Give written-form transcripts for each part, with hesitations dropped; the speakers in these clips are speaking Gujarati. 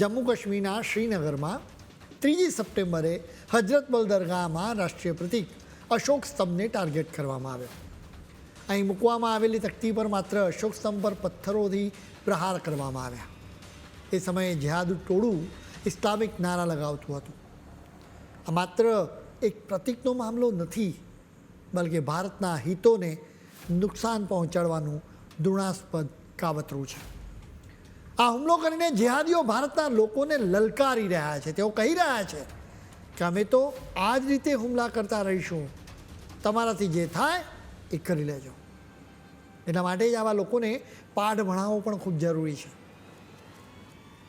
જમ્મુ કાશ્મીરના શ્રીનગરમાં 3 સપ્ટેમ્બરે હજરતબલ દરગાહમાં રાષ્ટ્રીય પ્રતીક અશોક સ્તંભને ટાર્ગેટ કરવામાં આવ્યો. અહીં મૂકવામાં આવેલી તકતી પર માત્ર અશોક સ્તંભ પર પથ્થરોથી પ્રહાર કરવામાં આવ્યા. એ સમયે જેહાદી ટોળું ઇસ્લામિક નારા લગાવતું હતું. આ માત્ર એક પ્રતીકનો મામલો નથી, બલકે ભારતના હિતોને નુકસાન પહોંચાડવાનું ઘૃણાસ્પદ કાવતરું છે. આ હુમલો કરીને જેહાદીઓ ભારતના લોકોને લલકારી રહ્યા છે. તેઓ કહી રહ્યા છે કે અમે તો આ જ રીતે હુમલા કરતા રહીશું, તમારાથી જે થાય એ કરી લેજો. એટલા માટે જ આવા લોકોને પાઠ ભણાવવો પણ ખૂબ જરૂરી છે.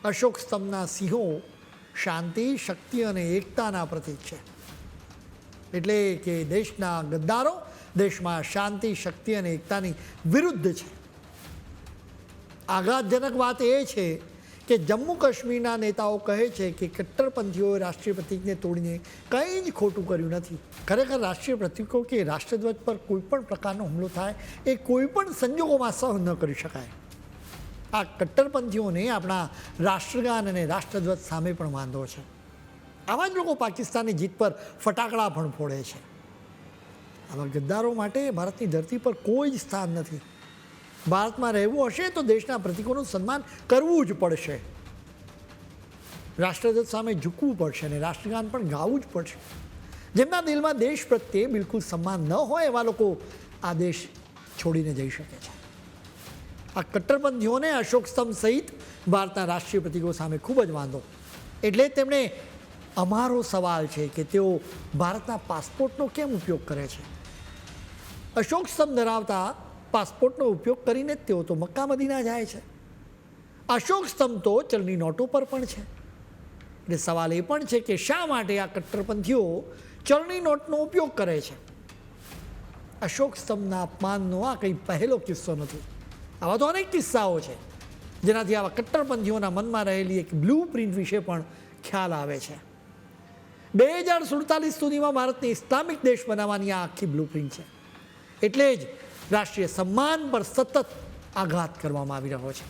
અશોક સ્તંભના સિંહો શાંતિ, શક્તિ અને એકતાના પ્રતીક છે. એટલે કે દેશના ગદ્દારો દેશમાં શાંતિ, શક્તિ અને એકતાની વિરુદ્ધ છે. આઘાતજનક વાત એ છે કે જમ્મુ કાશ્મીરના નેતાઓ કહે છે કે કટ્ટરપંથીઓએ રાષ્ટ્રીય પ્રતીકને તોડીને કંઈ જ ખોટું કર્યું નથી. ખરેખર રાષ્ટ્રીય પ્રતીકો કે રાષ્ટ્રધ્વજ પર કોઈ પણ પ્રકારનો હુમલો થાય એ કોઈ પણ સંજોગોમાં સહન ન કરી શકાય. આ કટ્ટરપંથીઓને આપણા રાષ્ટ્રગાન અને રાષ્ટ્રધ્વજ સામે પણ વાંધો છે. આવા જ લોકો પાકિસ્તાનની જીત પર ફટાકડા પણ ફોડે છે. આવા ગદ્દારો માટે ભારતની ધરતી પર કોઈ જ સ્થાન નથી. ભારતમાં રહેવું હશે તો દેશના પ્રતીકોનું સન્માન કરવું જ પડશે. રાષ્ટ્રધ્વજ સામે ઝૂકવું પડશે અને રાષ્ટ્રગાન પણ ગાવું જ પડશે. જેમના દિલમાં દેશ પ્રત્યે બિલકુલ સન્માન ન હોય એવા લોકો આ દેશ છોડીને જઈ શકે છે. આ કટ્ટરપંથીઓને અશોક સ્તંભ સહિત ભારતના રાષ્ટ્રીય પ્રતીકો સામે ખૂબ જ વાંધો. એટલે તેમણે અમારો સવાલ છે કે તેઓ ભારતના પાસપોર્ટનો કેમ ઉપયોગ કરે છે. અશોક સ્તંભ ધરાવતા પાસપોર્ટનો ઉપયોગ કરીને તેઓ તો મક્કા મદીના જાય છે. અશોક સ્તંભ તો ચલણી નોટો પર પણ છે. એટલે સવાલ એ પણ છે કે શા માટે આ કટ્ટરપંથીઓ ચલણી નોટનો ઉપયોગ કરે છે. અશોક સ્તંભના અપમાનનો આ કંઈ પહેલો કિસ્સો નથી. આવા તો અનેક કિસ્સાઓ છે જેનાથી આવા કટ્ટરપંથીઓના મનમાં રહેલી એક બ્લુ પ્રિન્ટ વિશે પણ ખ્યાલ આવે છે. 2047 સુધીમાં ભારતને ઇસ્લામિક દેશ બનાવવાની આ આખી બ્લુ પ્રિન્ટ છે. એટલે જ રાષ્ટ્રીય સન્માન પર સતત આઘાત કરવામાં આવી રહ્યો છે.